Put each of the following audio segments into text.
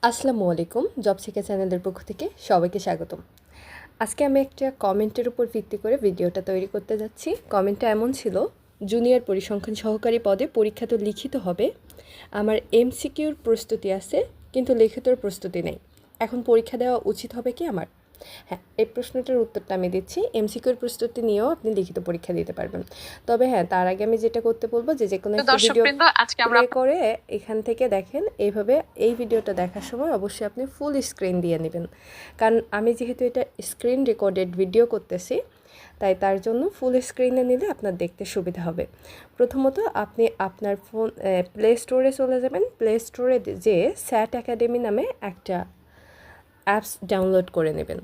আসসালামু আলাইকুম। জব শিখা চ্যানেলের পক্ষ থেকে সবাইকে স্বাগতম। আজকে আমি একটা কমেন্টের উপর ভিত্তি করে ভিডিওটা তৈরি করতে যাচ্ছি। কমেন্টটা এমন ছিল, জুনিয়র পরিসংখ্যান সহকারী পদে পরীক্ষা তো লিখিত হবে, আমার এমসিকিউর প্রস্তুতি আছে কিন্তু লিখিতর প্রস্তুতি নেই, এখন পরীক্ষা দেওয়া উচিত হবে কি আমার? হ্যাঁ, এই প্রশ্নটার উত্তরটা আমি দিচ্ছি। এমসিকিউর প্রস্তুতি নিয়েও আপনি লিখিত পরীক্ষা দিতে পারবেন। তবে হ্যাঁ, তার আগে আমি যেটা করতে বলবো যে কোনো একটা ভিডিও প্লে করে এখান থেকে দেখেন। এইভাবে এই ভিডিওটা দেখার সময় অবশ্যই আপনি ফুল স্ক্রিন দিয়ে নেবেন, কারণ আমি যেহেতু এটা স্ক্রিন রেকর্ডেড ভিডিও করতেছি, তাই তার জন্য ফুল স্ক্রিনে নিলে আপনার দেখতে সুবিধা হবে। প্রথমত আপনি আপনার ফোন প্লে স্টোরে চলে যাবেন। প্লে স্টোরে যে স্যাট একাডেমি নামে একটা অ্যাপস ডাউনলোড করে নেবেন।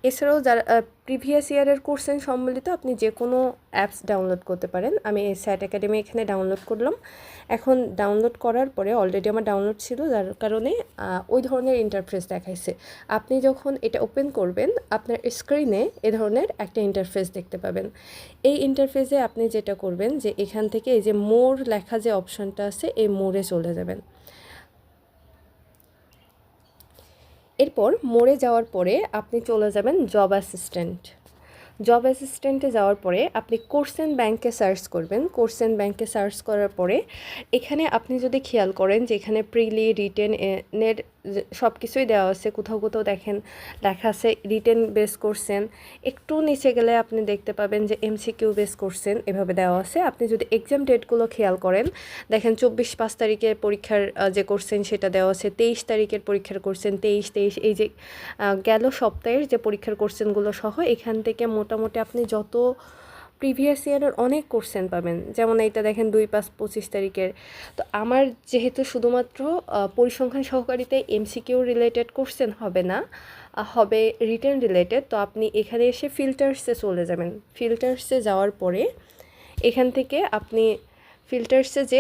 এছাড়াও যারা প্রিভিয়াস ইয়ারের কোর্সেন সম্বলিত আপনি যে কোনো অ্যাপস ডাউনলোড করতে পারেন। আমি এই স্যাট একাডেমি এখানে ডাউনলোড করলাম। এখন ডাউনলোড করার পরে অলরেডি আমার ডাউনলোড ছিল, যার কারণে ওই ধরনের ইন্টারফেস দেখাইছে। আপনি যখন এটা ওপেন করবেন, আপনার স্ক্রিনে এ ধরনের একটা ইন্টারফেস দেখতে পাবেন। এই ইন্টারফেসে আপনি যেটা করবেন যে এখান থেকে এই যে মোর লেখা যে অপশনটা আছে, এই মোরে চলে যাবেন। এরপর মোড়ে যাওয়ার পরে আপনি চলে যাবেন জব অ্যাসিস্ট্যান্ট। জব অ্যাসিস্ট্যান্টে যাওয়ার পরে আপনি কোর্সেন ব্যাংকে সার্চ করবেন। কোর্সেন ব্যাংকে সার্চ করার পরে এখানে আপনি যদি খেয়াল করেন যে এখানে প্রিলি রিটেনের সব কিছুই দেওয়া আছে। কোথাও কোথাও দেখেন লেখা আছে রিটেন বেস কোর্সেন, একটু নিচে গেলে আপনি দেখতে পাবেন যে এমসিকিউ বেস কোর্সেন এভাবে দেওয়া আছে। আপনি যদি এক্সাম ডেটগুলো খেয়াল করেন, দেখেন 24/5 তারিখের পরীক্ষার যে কোর্সেন সেটা দেওয়া আছে, 23 তারিখের পরীক্ষার কোর্সেন 23 এই যে গেল সপ্তাহের যে পরীক্ষার কোর্সেনগুলো সহ এখান থেকে মোটামুটি আপনি যত প্রিভিয়াস ইয়ারের অনেক কোর্সেন পাবেন। যেমন এইটা দেখেন 2/5/25 তারিখের। তো আমার যেহেতু শুধুমাত্র পরিসংখ্যান সহকারীতে এমসিকিউ রিলেটেড কোর্সেন হবে না, হবে রিটেন রিলেটেড, তো আপনি এখানে এসে ফিল্টার্সে চলে যাবেন। ফিল্টার্সে যাওয়ার পরে এখান থেকে আপনি ফিল্টার্সে যে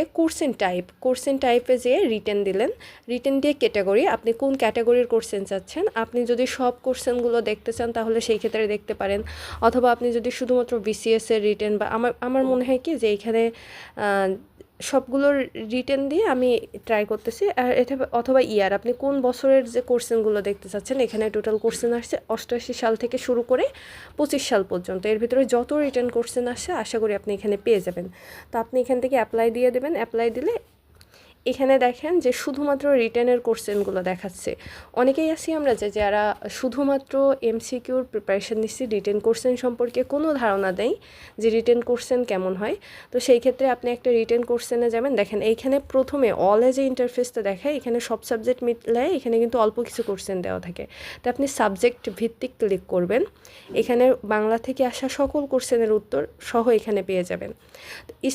কোর্সেন টাইপে যেয়ে রিটেন দিলেন। রিটেন দিয়ে ক্যাটাগরি, আপনি কোন ক্যাটাগরির কোর্সেন চাচ্ছেন। আপনি যদি সব কোর্সেনগুলো দেখতে চান তাহলে সেই ক্ষেত্রে দেখতে পারেন, অথবা আপনি যদি শুধুমাত্র বিসিএসের রিটেন বা আমার মনে হয় কি যে এখানে সবগুলোর রিটেন দিয়ে আমি ট্রাই করতেছি। আর এটা অথবা ইয়ার, আপনি কোন বছরের যে কোর্সেনগুলো দেখতে চাচ্ছেন। এখানে টোটাল কোর্সেন আসছে 88 সাল থেকে শুরু করে 25 সাল পর্যন্ত। এর ভিতরে যত রিটেন কোর্সেন আসছে আশা করি আপনি এখানে পেয়ে যাবেন। তো আপনি এখান থেকে অ্যাপ্লাই দিয়ে দেবেন। অ্যাপ্লাই দিলে এখানে দেখেন যে শুধুমাত্র রিটেনের কোর্সেনগুলো দেখাচ্ছে। অনেকেই আছি আমরা যে যারা শুধুমাত্র এমসিকিউর প্রিপারেশন নিচ্ছি, রিটেন কোর্সেন সম্পর্কে কোনো ধারণা নেই যে রিটেন কোর্সেন কেমন হয়। তো সেই ক্ষেত্রে আপনি একটা রিটেন কোর্সেনে যাবেন। দেখেন এইখানে প্রথমে অলে যে ইন্টারফেসটা দেখায়, এখানে সব সাবজেক্ট মিলায় এখানে কিন্তু অল্প কিছু কোর্সেন দেওয়া থাকে। তো আপনি সাবজেক্ট ভিত্তিক ক্লিক করবেন, এখানে বাংলা থেকে আসা সকল কোর্সেনের উত্তর সহ এখানে পেয়ে যাবেন।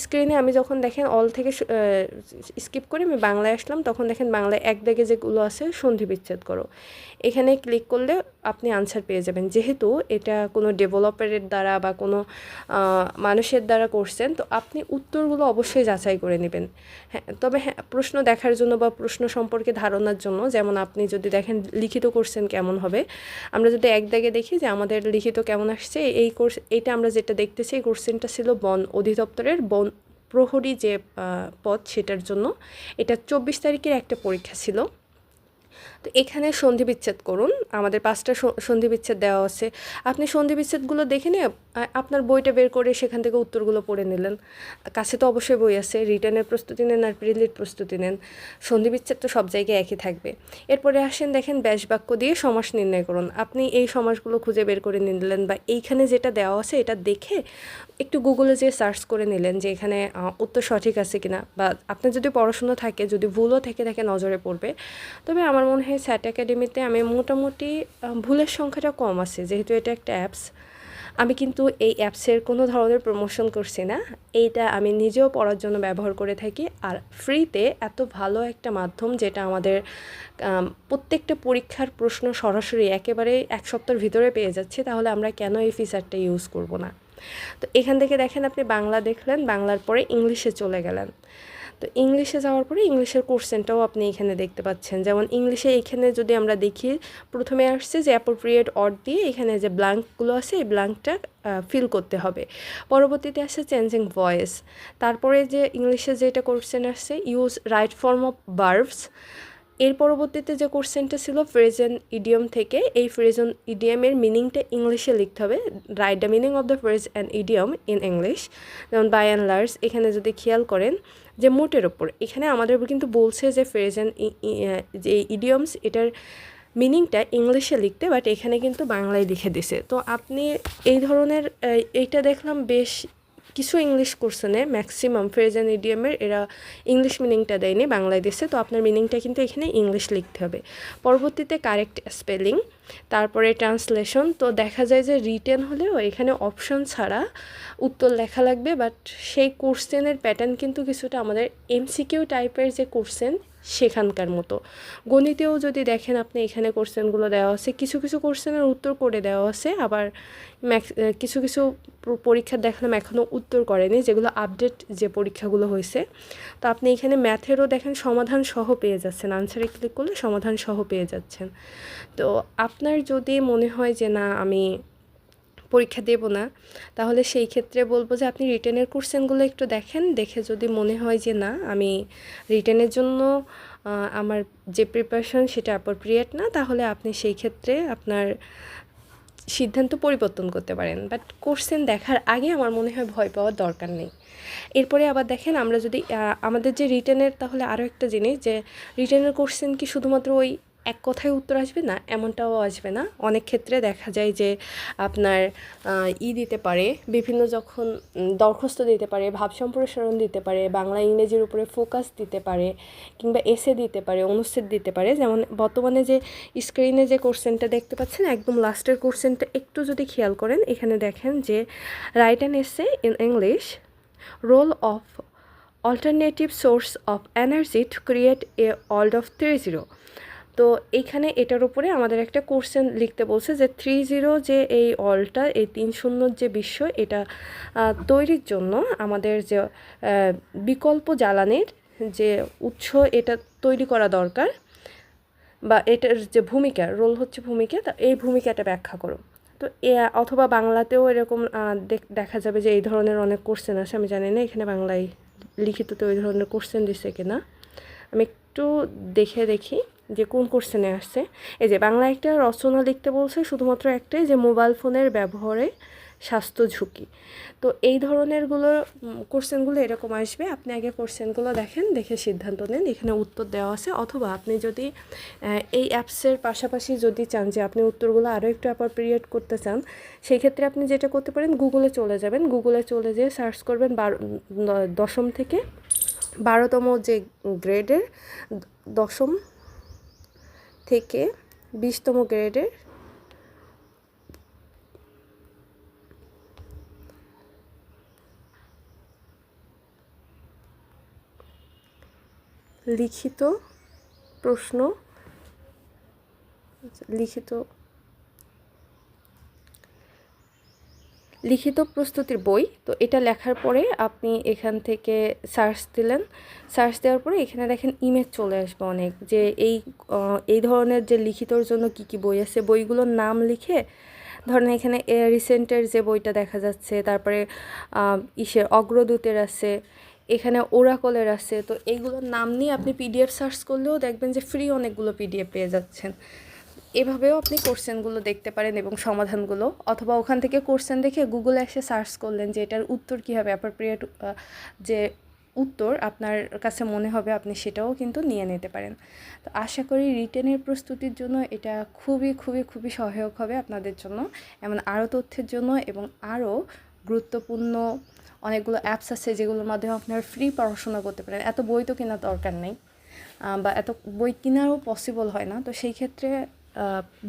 স্ক্রিনে আমি যখন দেখেন অল থেকে স্কিপ করে আমি বাংলায় আসলাম, তখন দেখেন বাংলায় এক দাগে যেগুলো আছে সন্ধি বিচ্ছেদ করো, এখানে ক্লিক করলে আপনি আনসার পেয়ে যাবেন। যেহেতু এটা কোনো ডেভেলপারের দ্বারা বা কোনো মানুষের দ্বারা করছেন, তো আপনি উত্তরগুলো অবশ্যই যাচাই করে নেবেন। হ্যাঁ, তবে হ্যাঁ, প্রশ্ন দেখার জন্য বা প্রশ্ন সম্পর্কে ধারণার জন্য, যেমন আপনি যদি দেখেন লিখিত কোর্সেন কেমন হবে, আমরা যদি এক দাগে দেখি যে আমাদের লিখিত কেমন আসছে, এইটা আমরা যেটা দেখতেছি এই কোর্সেনটা ছিল বন অধিদপ্তরের বন প্রহরী যে পদ, সেটার জন্য এটা 24 তারিখের একটা পরীক্ষা ছিল। তো এখানে সন্ধি বিচ্ছেদ করুন, আমাদের 5টা সন্ধি বিচ্ছেদ দেওয়া আছে। আপনি সন্ধি বিচ্ছেদগুলো দেখে নিয়ে আপনার বইটা বের করে সেখান থেকে উত্তরগুলো পড়ে নিলেন। কাছে তো অবশ্যই বই আছে, রিটার্নের প্রস্তুতি নেন আর প্রিলির প্রস্তুতি নেন। সন্ধি বিচ্ছেদ তো সব জায়গায় একই থাকবে। এরপরে আসেন দেখেন ব্যাস বাক্য দিয়ে সমাস নির্ণয় করুন। আপনি এই সমাসগুলো খুঁজে বের করে নিলেন, বা এইখানে যেটা দেওয়া আছে এটা দেখে একটু গুগলে যেয়ে সার্চ করে নিলেন যে এখানে উত্তর সঠিক আছে কিনা, বা আপনার যদি পড়াশুনো থাকে, যদি ভুলও থেকে থাকে নজরে পড়বে। তবে আমার মনে হয় স্যাট একাডেমিতে আমি মোটামুটি ভুলের সংখ্যাটা কম আছে, যেহেতু এটা একটা অ্যাপস। আমি কিন্তু এই অ্যাপসের কোনো ধরনের প্রমোশন করছি না, এইটা আমি নিজেও পড়ার জন্য ব্যবহার করে থাকি। আর ফ্রিতে এত ভালো একটা মাধ্যম, যেটা আমাদের প্রত্যেকটা পরীক্ষার প্রশ্ন সরাসরি একেবারে এক সপ্তাহের ভিতরে পেয়ে যাচ্ছি, তাহলে আমরা কেন এই ফিচারটা ইউজ করব না। তো এখান থেকে দেখেন আপনি বাংলা দেখলেন, বাংলার পরে ইংলিশে চলে গেলেন। তো ইংলিশে যাওয়ার পরে ইংলিশের কোর্সেনটাও আপনি এখানে দেখতে পাচ্ছেন। যেমন ইংলিশে এখানে যদি আমরা দেখি, প্রথমে আসছে যে অ্যাপ্রোপ্রিয়েট অর্ড দিয়ে এখানে যে ব্ল্যাঙ্কগুলো আছে এই ব্ল্যাঙ্কটা ফিল করতে হবে। পরবর্তীতে আসছে চেঞ্জিং ভয়েস। তারপরে যে ইংলিশে যেটা কোর্সেন আসছে use right form of verbs, এর পরবর্তীতে যে কোশ্চেনটা ছিল ফ্রেজ অ্যান্ড ইডিয়ম থেকে, এই ফ্রেজ অ্যান্ড ইডিয়মের মিনিংটা ইংলিশে লিখতে হবে। Write the meaning of the phrase and idiom in English. যেমন বাই অ্যান্ড লার্জ, এখানে যদি খেয়াল করেন যে মোটের ওপর, এখানে আমাদের কিন্তু বলছে যে ফ্রেজ অ্যান্ড যে ইডিয়মস এটার মিনিংটা ইংলিশে লিখতে, বাট এখানে কিন্তু বাংলায় লিখে দিছে। তো আপনি এই ধরনের এইটা দেখলাম বেশ কিছু ইংলিশ কোশ্চেনে ম্যাক্সিমাম ফ্রেজ অ্যান্ড ইডিয়মের এরা ইংলিশ মিনিংটা দেয়নি, বাংলায় দিচ্ছে। তো আপনার মিনিংটা কিন্তু এখানে ইংলিশ লিখতে হবে। পরবর্তীতে কারেক্ট স্পেলিং, তারপরে ট্রান্সলেশন। তো দেখা যায় যে রিটেন হলেও এখানে অপশন ছাড়া উত্তর লেখা লাগবে, বাট সেই কোশ্চেনের প্যাটার্ন কিন্তু কিছুটা আমাদের এমসিকিউ টাইপের যে কোশ্চেন সেখানকার মতো। গণিতেও যদি দেখেন আপনি, এখানে কোশ্চেনগুলো দেওয়া আছে, কিছু কিছু কোশ্চেনের উত্তর করে দেওয়া আছে, আবার কিছু কিছু পরীক্ষা দেখলাম এখনও উত্তর করেনি, যেগুলো আপডেট যে পরীক্ষাগুলো হয়েছে। তো আপনি এখানে ম্যাথেরও দেখেন সমাধান সহ পেয়ে যাচ্ছেন, আনসারে ক্লিক করলে সমাধান সহ পেয়ে যাচ্ছেন। তো আপনার যদি মনে হয় যে না আমি পরীক্ষা দেব না, তাহলে সেই ক্ষেত্রে বলবো যে আপনি রিটেনের কোশ্চেনগুলো একটু দেখেন, দেখে যদি মনে হয় যে না আমি রিটেনের জন্য আমার যে প্রিপারেশন সেটা অ্যাপ্রোপ্রিয়েট না, তাহলে আপনি সেই ক্ষেত্রে আপনার সিদ্ধান্ত পরিবর্তন করতে পারেন। বাট কোশ্চেন দেখার আগে আমার মনে হয় ভয় পাওয়ার দরকার নেই। এরপরে আবার দেখেন আমরা যদি আমাদের যে রিটেনের, তাহলে আরও একটা জিনিস যে রিটেনের কোশ্চেন কি শুধুমাত্র ওই এক কথায় উত্তর আসবে না, এমনটাও আসবে না। অনেক ক্ষেত্রে দেখা যায় যে আপনার দিতে পারে, বিভিন্ন যখন দরখাস্ত দিতে পারে, ভাব সম্প্রসারণ দিতে পারে, বাংলা ইংরেজির উপরে ফোকাস দিতে পারে, কিংবা এসে দিতে পারে, অনুচ্ছেদ দিতে পারে। যেমন বর্তমানে যে স্ক্রিনে যে কোশ্চেনটা দেখতে পাচ্ছেন, একদম লাস্টের কোশ্চেনটা একটু যদি খেয়াল করেন, এখানে দেখেন যে write an essay in English, role of alternative source of energy to create a world of 30। তো এইখানে এটার উপরে আমাদের একটা কোশ্চেন লিখতে বলছে যে 30 যে এই অলটা, এই 3 শূন্যর যে বিশ্ব, এটা তৈরির জন্য আমাদের যে বিকল্প জ্বালানির যে উৎস, এটা তৈরি করা দরকার, বা এটার যে ভূমিকা, রোল হচ্ছে ভূমিকা, তা এই ভূমিকাটা ব্যাখ্যা করো। তো অথবা বাংলাতেও এরকম দেখা যাবে যে এই ধরনের অনেক কোশ্চেন আছে। আমি জানি না এখানে বাংলায় লিখিততে ওই ধরনের কোশ্চেন দিচ্ছে কিনা, আমি একটু দেখি যে কোন কোশ্চেনে আসছে। এই যে বাংলা একটা রচনা লিখতে বলছে, শুধুমাত্র একটাই, যে মোবাইল ফোনের ব্যবহারে স্বাস্থ্য ঝুঁকি। তো এই ধরনেরগুলো কোশ্চেনগুলো এরকম আসবে। আপনি আগে কোশ্চেনগুলো দেখেন, দেখে সিদ্ধান্ত নেন। এখানে উত্তর দেওয়া আছে। অথবা আপনি যদি এই অ্যাপসের পাশাপাশি যদি চান যে আপনি উত্তরগুলো আরও একটু অ্যাপ্রোপ্রিয়েট করতে চান, সেই ক্ষেত্রে আপনি যেটা করতে পারেন, গুগলে চলে যাবেন। গুগলে চলে যেয়ে সার্চ করবেন 10ম থেকে 12তম যে গ্রেডের, 10ম থেকে 20তম গ্রেডের লিখিত প্রশ্ন, লিখিত প্রস্তুতির বই। তো এটা লেখার পরে আপনি এখান থেকে সার্চ দিলেন। সার্চ দেওয়ার পরে এখানে দেখেন ইমেজ চলে আসবে অনেক, যে এই ধরনের যে লিখিতর জন্য কি কি বই আছে, বইগুলোর নাম লিখে, ধরেন এখানে রিসেন্টের যে বইটা দেখা যাচ্ছে, তারপরে অগ্রদূতের আছে, এখানে ওরাকলের আছে। তো এইগুলোর নাম নিয়ে আপনি পিডিএফ সার্চ করলেও দেখবেন যে ফ্রি অনেকগুলো পিডিএফ পেয়ে যাচ্ছেন। এভাবেও আপনি কোশ্চেনগুলো দেখতে পারেন এবং সমাধানগুলো, অথবা ওখান থেকে কোশ্চেন দেখে গুগলে এসে সার্চ করলেন যে এটার উত্তর কী হবে, অ্যাপ্রোপ্রিয়েট যে উত্তর আপনার কাছে মনে হবে, আপনি সেটাও কিন্তু নিয়ে নিতে পারেন। তো আশা করি রিটেনের প্রস্তুতির জন্য এটা খুবই খুবই খুবই সহায়ক হবে আপনাদের জন্য। এমন আরও তথ্যের জন্য এবং আরও গুরুত্বপূর্ণ অনেকগুলো অ্যাপস আছে যেগুলোর মাধ্যমে আপনারা ফ্রি পড়াশোনা করতে পারেন। এত বই তো কেনার দরকার নেই, বা এত বই কেনারও পসিবল হয় না। তো সেই ক্ষেত্রে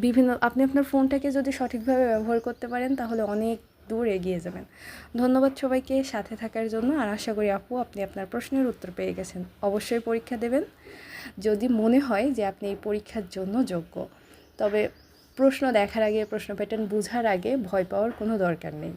বিভিন্ন আপনি আপনার ফোনটাকে যদি সঠিকভাবে ব্যবহার করতে পারেন, তাহলে অনেক দূর এগিয়ে যাবেন। ধন্যবাদ সবাইকে সাথে থাকার জন্য। আর আশা করি আপু আপনি আপনার প্রশ্নের উত্তর পেয়ে গেছেন। অবশ্যই পরীক্ষা দেবেন যদি মনে হয় যে আপনি এই পরীক্ষার জন্য যোগ্য। তবে প্রশ্ন দেখার আগে, প্রশ্ন প্যাটার্ন বোঝার আগে ভয় পাওয়ার কোনো দরকার নেই।